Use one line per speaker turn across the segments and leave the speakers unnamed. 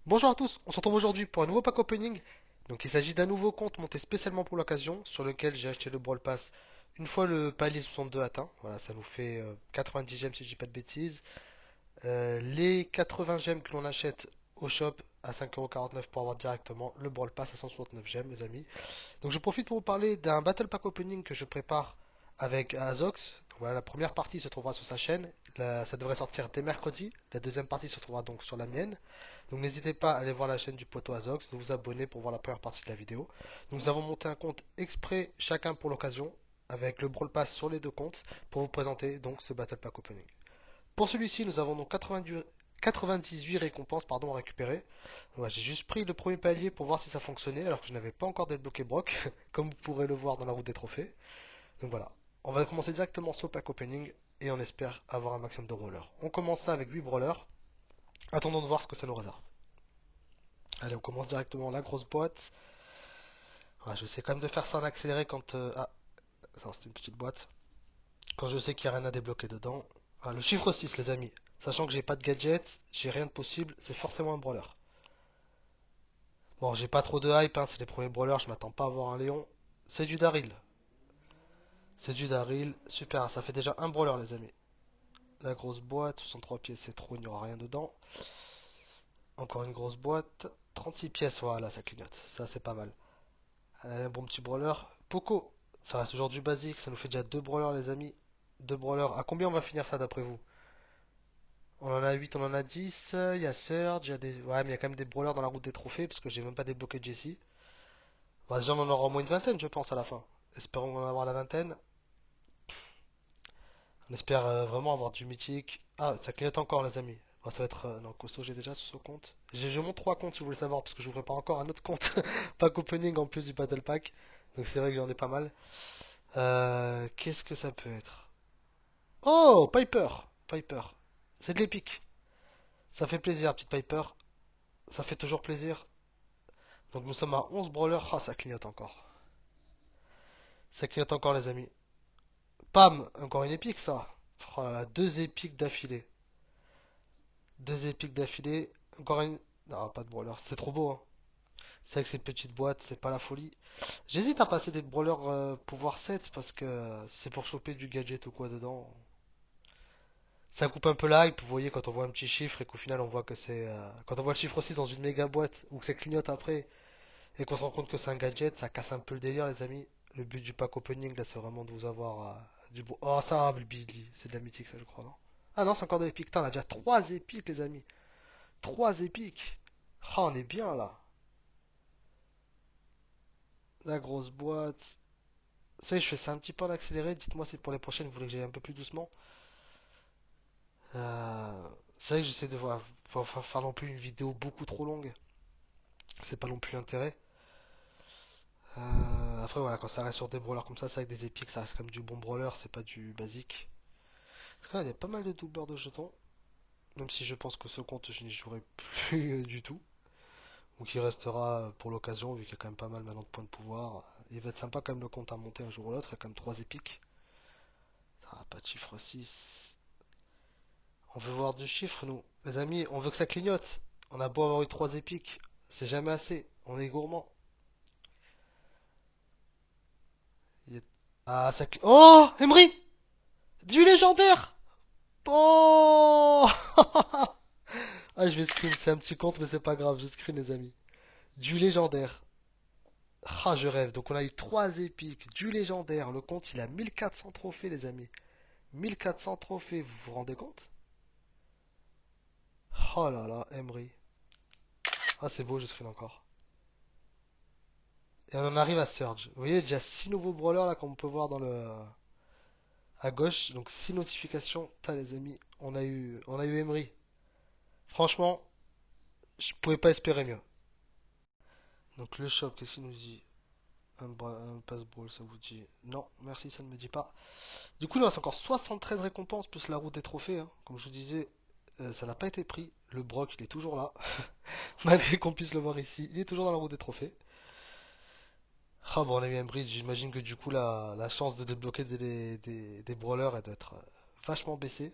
Bonjour à tous, on se retrouve aujourd'hui pour un nouveau pack opening. Donc il s'agit d'un nouveau compte monté spécialement pour l'occasion, sur lequel j'ai acheté le Brawl Pass une fois le palier 62 atteint. Voilà, ça nous fait 90 gemmes si je dis pas de bêtises. Les 80 gemmes que l'on achète au shop à 5,49€ pour avoir directement le Brawl Pass à 169 gemmes les amis. Donc je profite pour vous parler d'un Battle Pack Opening que je prépare avec Azox. Donc voilà, la première partie se trouvera sur sa chaîne. Ça devrait sortir dès mercredi. La deuxième partie se trouvera donc sur la mienne. Donc n'hésitez pas à aller voir la chaîne du poteau Azox, de vous abonner pour voir la première partie de la vidéo. Donc nous avons monté un compte exprès chacun pour l'occasion, avec le Brawl Pass sur les deux comptes, pour vous présenter donc ce Battle Pack Opening. Pour celui-ci, nous avons donc 98 récompenses à récupérer. Voilà, j'ai juste pris le premier palier pour voir si ça fonctionnait, alors que je n'avais pas encore débloqué Brock, comme vous pourrez le voir dans la route des trophées. Donc voilà, on va commencer directement sur le pack opening, et on espère avoir un maximum de brawlers. On commence ça avec 8 brawlers. Attendons de voir ce que ça nous réserve. Allez, on commence directement la grosse boîte. Voilà, je sais quand même de faire ça en accéléré quand... Ah, ça c'est une petite boîte. Quand je sais qu'il n'y a rien à débloquer dedans. Ah, le chiffre 6 les amis. Sachant que j'ai pas de gadget, j'ai rien de possible, c'est forcément un brawler. Bon, j'ai pas trop de hype, hein, c'est les premiers brawlers, je m'attends pas à avoir un Léon. C'est du Daryl. C'est du Daryl. Super, ça fait déjà un brawler, les amis. La grosse boîte, 63 pièces, c'est trop, il n'y aura rien dedans. Encore une grosse boîte. 36 pièces, voilà, ça clignote. Ça, c'est pas mal. Un bon petit brawler. Poco, ça reste toujours du basique, ça nous fait déjà deux brawlers, les amis. Deux brawlers. À combien on va finir ça d'après vous? On en a 8, on en a 10. Il y a Surge, il y a des... Ouais, mais il y a quand même des brawlers dans la route des trophées, parce que j'ai même pas débloqué Jessie. Bah, déjà, on en aura au moins une vingtaine, je pense, à la fin. Espérons en avoir la vingtaine. On espère vraiment avoir du mythique. Ah, ça clignote encore, les amis. Bon, ça va être. Non, costaud, j'ai déjà sur ce compte. Je monte trois comptes si vous voulez savoir, parce que je vous prépare encore un autre compte. Pack opening en plus du Battle Pack. Donc c'est vrai que j'en ai pas mal. Qu'est-ce que ça peut être? Oh, Piper! Piper. C'est de l'épique. Ça fait plaisir, petite Piper. Ça fait toujours plaisir. Donc nous sommes à 11 brawlers. Ah, ça clignote encore. Ça clignote encore, les amis. Pam! Encore une épique, ça. Oh là là, deux épiques d'affilée. Deux épiques d'affilée. Encore une. Non, pas de brawler. C'est trop beau, hein. C'est vrai que c'est une petite boîte, c'est pas la folie. J'hésite à passer des brawlers pouvoir 7 parce que c'est pour choper du gadget ou quoi dedans. Ça coupe un peu l'hype, vous voyez, quand on voit un petit chiffre et qu'au final on voit que c'est. Quand on voit le chiffre aussi dans une méga boîte ou que ça clignote après et qu'on se rend compte que c'est un gadget, ça casse un peu le délire, les amis. Le but du pack opening là, c'est vraiment de vous avoir du beau. Oh, ça, Billy, c'est de la mythique, ça, je crois, non? Ah non, c'est encore de l'épique. Putain, on a déjà 3 épiques, les amis. 3 épiques. Ah, on est bien là. La grosse boîte. Ça y est, je fais ça un petit peu en accéléré. Dites-moi si pour les prochaines vous voulez que j'aille un peu plus doucement. C'est vrai que j'essaie de voir. Faut pas faire non plus une vidéo beaucoup trop longue. C'est pas non plus l'intérêt. Après, voilà, quand ça reste sur des brawlers comme ça, c'est avec des épiques, ça reste comme du bon brawler, c'est pas du basique. Parce que là, il y a pas mal de doubleurs de jetons. Même si je pense que ce compte, je n'y jouerai plus du tout. Donc il restera pour l'occasion, vu qu'il y a quand même pas mal maintenant de points de pouvoir. Il va être sympa quand même le compte à monter un jour ou l'autre. Il y a quand même 3 épiques. Ah, pas de chiffre 6. On veut voir du chiffre, nous. Les amis, on veut que ça clignote. On a beau avoir eu 3 épiques. C'est jamais assez. On est gourmand. Il est- Ah, ça clignote. Oh, Emery! Du légendaire! Oh! Ah, je vais screen. C'est un petit compte, mais c'est pas grave. Je screen, les amis. Du légendaire. Ah, je rêve. Donc, on a eu 3 épiques. Du légendaire. Le compte, il a 1400 trophées, les amis. 1400 trophées, vous vous rendez compte? Oh là là, Emery. Ah, c'est beau, je screen encore. Et on en arrive à Surge. Vous voyez, déjà 6 nouveaux brawlers là, comme on peut voir dans le à gauche. Donc 6 notifications. Putain, les amis, on a eu Emery. Franchement, je pouvais pas espérer mieux. Donc le shop, qu'est-ce qu'il nous dit? Un pass brawl, ça vous dit? Non, merci, ça ne me dit pas. Du coup, il nous reste encore 73 récompenses plus la route des trophées, hein. Comme je vous disais, ça n'a pas été pris. Le Brock, il est toujours là. Malgré qu'on puisse le voir ici, il est toujours dans la route des trophées. Ah bon, on a eu un bridge, j'imagine que du coup la chance de débloquer des brawlers elle doit être vachement baissée.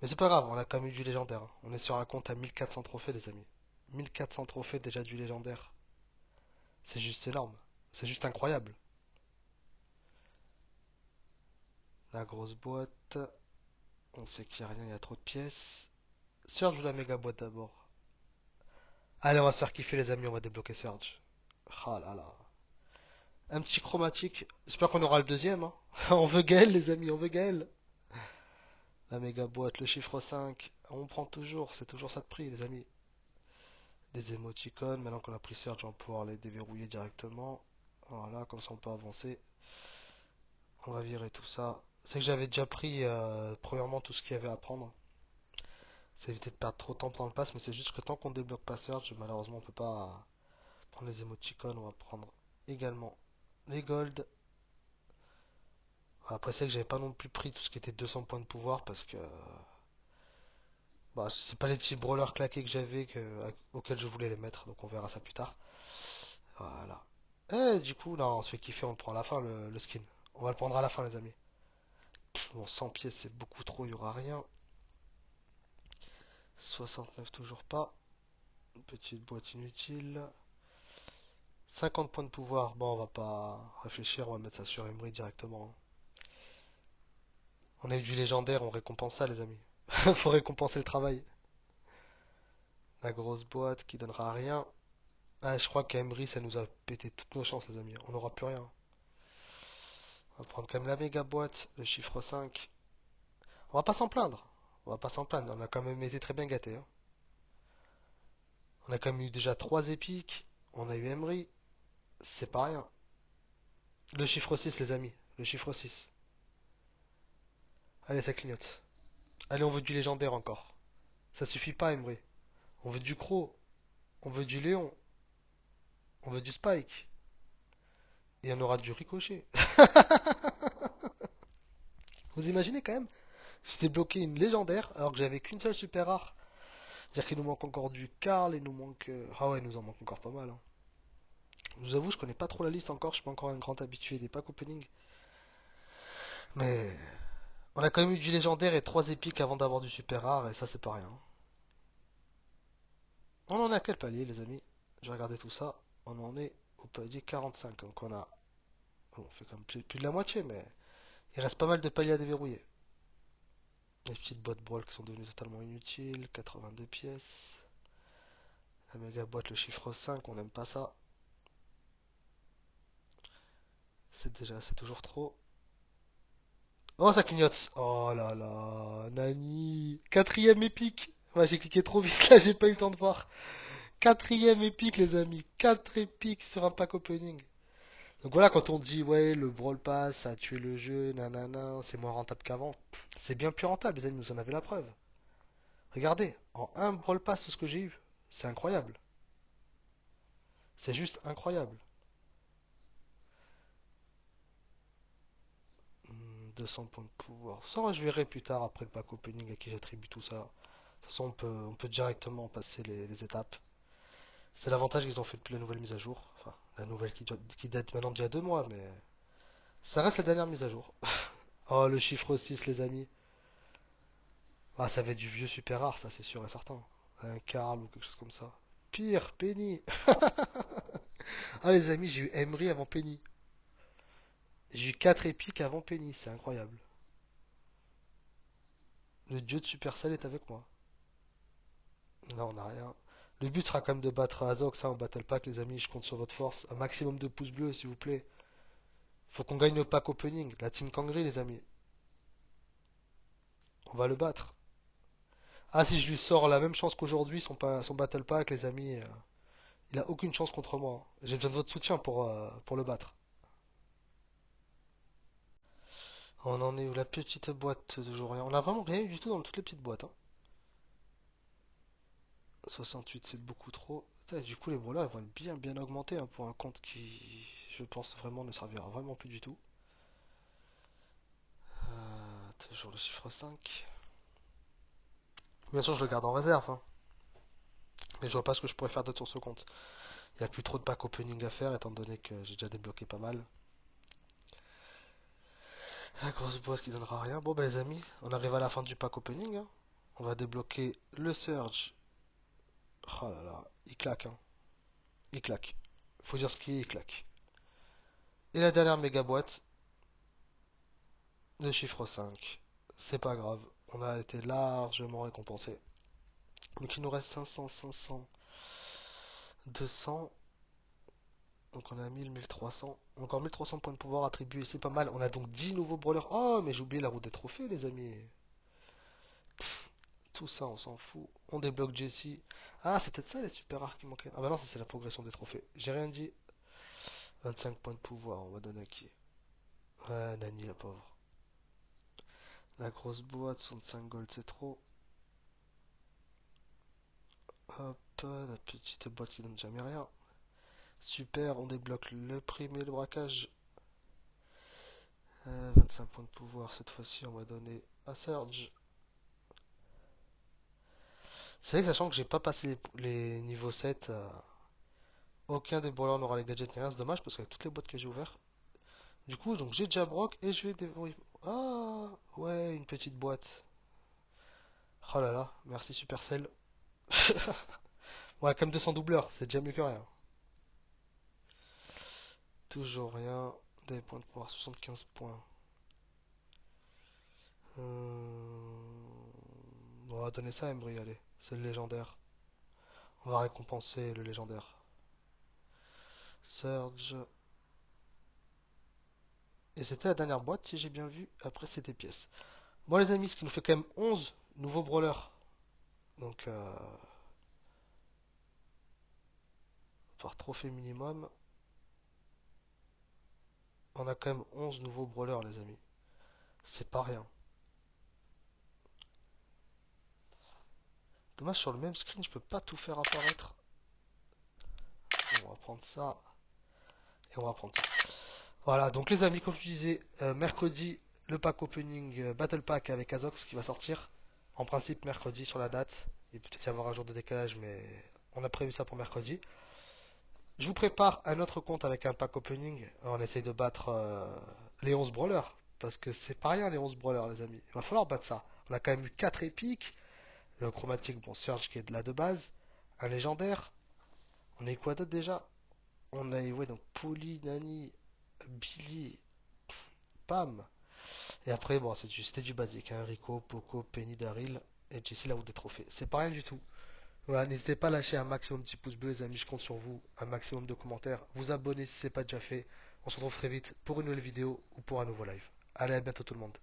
Mais c'est pas grave, on a quand même eu du légendaire, hein. On est sur un compte à 1400 trophées les amis. 1400 trophées déjà du légendaire. C'est juste énorme. C'est juste incroyable. La grosse boîte. On sait qu'il n'y a rien, il y a trop de pièces. Surge ou la méga boîte d'abord? Allez, on va se faire kiffer les amis, on va débloquer Surge. Ah là là. Un petit chromatique. J'espère qu'on aura le deuxième, hein. On veut Gaël les amis, on veut Gaël. La méga boîte, le chiffre 5. On prend toujours, c'est toujours ça de prix les amis. Des émoticônes, maintenant qu'on a pris Surge, on va pouvoir les déverrouiller directement. Voilà, comme ça on peut avancer. On va virer tout ça. C'est que j'avais déjà pris premièrement tout ce qu'il y avait à prendre. Ça éviter de perdre trop de temps dans le pass, mais c'est juste que tant qu'on débloque pas Surge, malheureusement on peut pas prendre les émoticônes. On va prendre également les gold. Après c'est que j'avais pas non plus pris tout ce qui était 200 points de pouvoir parce que bah, c'est pas les petits brawlers claqués que j'avais auxquels je voulais les mettre, donc on verra ça plus tard. Voilà. Et du coup, là, on se fait kiffer, on le prend à la fin, le skin. On va le prendre à la fin, les amis. Bon, 100 pièces, c'est beaucoup trop, il y aura rien. 69, toujours pas. Une petite boîte inutile. 50 points de pouvoir. Bon, on va pas réfléchir, on va mettre ça sur Emery directement. On a eu du légendaire, on récompense ça, les amis. Faut récompenser le travail. La grosse boîte qui donnera rien. Ah, je crois qu'à Emery, ça nous a pété toutes nos chances, les amis. On n'aura plus rien. On va prendre quand même la méga boîte, le chiffre 5. On va pas s'en plaindre. On va pas s'en plaindre. On a quand même été très bien gâtés, hein. On a quand même eu déjà 3 épiques. On a eu Emery. C'est pas rien. Le chiffre 6, les amis. Le chiffre 6. Allez, ça clignote. Allez, on veut du légendaire encore. Ça suffit pas, Emery. On veut du Croc. On veut du Léon. On veut du Spike. Et on aura du Ricochet. Vous imaginez quand même? J'étais bloqué une légendaire alors que j'avais qu'une seule super rare. C'est-à-dire qu'il nous manque encore du Karl, il nous manque. Ah ouais, il nous en manque encore pas mal, hein. Je vous avoue, je connais pas trop la liste encore, je suis pas encore un grand habitué des packs opening. Mais on a quand même eu du légendaire et 3 épiques avant d'avoir du super rare, et ça c'est pas rien. On en a quel palier, les amis? J'ai regardé tout ça. On en est au palier 45. Donc on a. Bon, on fait comme plus de la moitié, mais il reste pas mal de paliers à déverrouiller. Les petites boîtes brawl qui sont devenues totalement inutiles. 82 pièces. La méga boîte, le chiffre 5, on n'aime pas ça. C'est toujours trop. Oh, ça clignote. Oh là là, Nani. Quatrième épique. Ouais, j'ai cliqué trop vite là, j'ai pas eu le temps de voir. Quatrième épique, les amis. 4 épiques sur un pack opening. Donc voilà, quand on dit, ouais, le Brawl Pass a tué le jeu, nanana, c'est moins rentable qu'avant. C'est bien plus rentable, les amis, vous en avez la preuve. Regardez, en un Brawl Pass, ce que j'ai eu. C'est incroyable. C'est juste incroyable. 200 points de pouvoir. Ça, je verrai plus tard après le pack opening à qui j'attribue tout ça. De toute façon, on peut directement passer les étapes. C'est l'avantage qu'ils ont fait depuis la nouvelle mise à jour. Enfin, la nouvelle qui date maintenant d'il y a 2 mois, mais ça reste la dernière mise à jour. Oh, le chiffre 6, les amis. Ah, ça va être du vieux super rare, ça, c'est sûr et certain. Un Karl ou quelque chose comme ça. Pire, Penny. Ah, les amis, j'ai eu Emery avant Penny. J'ai eu 4 épiques avant Penny, c'est incroyable. Le dieu de Supercell est avec moi. Non, on n'a rien. Le but sera quand même de battre Azox hein, au Battle Pack, les amis. Je compte sur votre force. Un maximum de pouces bleus, s'il vous plaît. Faut qu'on gagne le pack opening. La team Kangri, les amis. On va le battre. Ah, si je lui sors la même chance qu'aujourd'hui, son Battle Pack, les amis, il a aucune chance contre moi, hein. J'ai besoin de votre soutien pour le battre. On en est où la petite boîte de jour? On a vraiment rien eu du tout dans toutes les petites boîtes, hein. 68, c'est beaucoup trop. Putain, du coup, les brawlers ils vont être bien augmentés hein, pour un compte qui, je pense, vraiment ne servira vraiment plus du tout. Toujours le chiffre 5. Bien sûr, je le garde en réserve, hein. Mais je vois pas ce que je pourrais faire d'autre sur ce compte. Il n'y a plus trop de pack opening à faire, étant donné que j'ai déjà débloqué pas mal. La grosse boîte qui donnera rien. Bon, bah, les amis, on arrive à la fin du pack opening, hein. On va débloquer le Surge. Oh là là, il claque, hein. Il claque. Faut dire ce qui est, il claque. Et la dernière méga boîte de chiffre 5. C'est pas grave, on a été largement récompensé. Donc il nous reste 500, 500, 200. Donc on a 1000, 1300. Encore 1300 points de pouvoir attribués, c'est pas mal. On a donc 10 nouveaux brawlers. Oh, mais j'ai oublié la route des trophées, les amis. Tout ça, on s'en fout. On débloque Jessie. Ah, c'est peut-être ça les super rares qui manquaient. Ah bah non, ça c'est la progression des trophées. J'ai rien dit. 25 points de pouvoir, on va donner à qui? Ouais, Nani la pauvre. La grosse boîte, 65 gold, c'est trop. Hop, la petite boîte qui donne jamais rien. Super, on débloque le prime et le braquage. 25 points de pouvoir, cette fois-ci on va donner à Serge. C'est vrai que sachant que j'ai pas passé les niveaux 7, aucun des brawlers n'aura les gadgets ni rien, c'est dommage parce qu'avec toutes les boîtes que j'ai ouvertes. Du coup, donc j'ai déjà Brock et je vais dévorer. Ah, ouais, une petite boîte. Oh là là, merci Supercell. Ouais, comme 200 doubleurs, c'est déjà mieux que rien. Toujours rien. Des points de pouvoir, 75 points. On va donner ça à Embry, allez. C'est le légendaire. On va récompenser le légendaire. Surge. Et c'était la dernière boîte, si j'ai bien vu. Après, c'était pièces. Bon, les amis, ce qui nous fait quand même 11 nouveaux brawlers. Donc, par trophée minimum, on a quand même 11 nouveaux brawlers, les amis. C'est pas rien. Dommage, sur le même screen, je peux pas tout faire apparaître. On va prendre ça. Et on va prendre ça. Voilà, donc les amis, comme je disais, mercredi, le pack opening Battle Pack avec Azox qui va sortir. En principe, mercredi sur la date. Il peut peut-être y avoir un jour de décalage, mais on a prévu ça pour mercredi. Je vous prépare un autre compte avec un pack opening. On essaye de battre les 11 brawlers. Parce que c'est pas rien les 11 brawlers, les amis. Il va falloir battre ça. On a quand même eu 4 épiques. Le chromatique, bon, Surge qui est de là de base. Un légendaire. On a eu quoi d'autre déjà? On a eu, ouais, donc Polly, Nani, Billy, Pam. Et après, bon, c'était du basique, hein. Rico, Poco, Penny, Daryl et Jessie là où des trophées. C'est pas rien du tout. Voilà, n'hésitez pas à lâcher un maximum de petits pouces bleus, les amis. Je compte sur vous. Un maximum de commentaires. Vous abonner si c'est pas déjà fait. On se retrouve très vite pour une nouvelle vidéo ou pour un nouveau live. Allez, à bientôt tout le monde.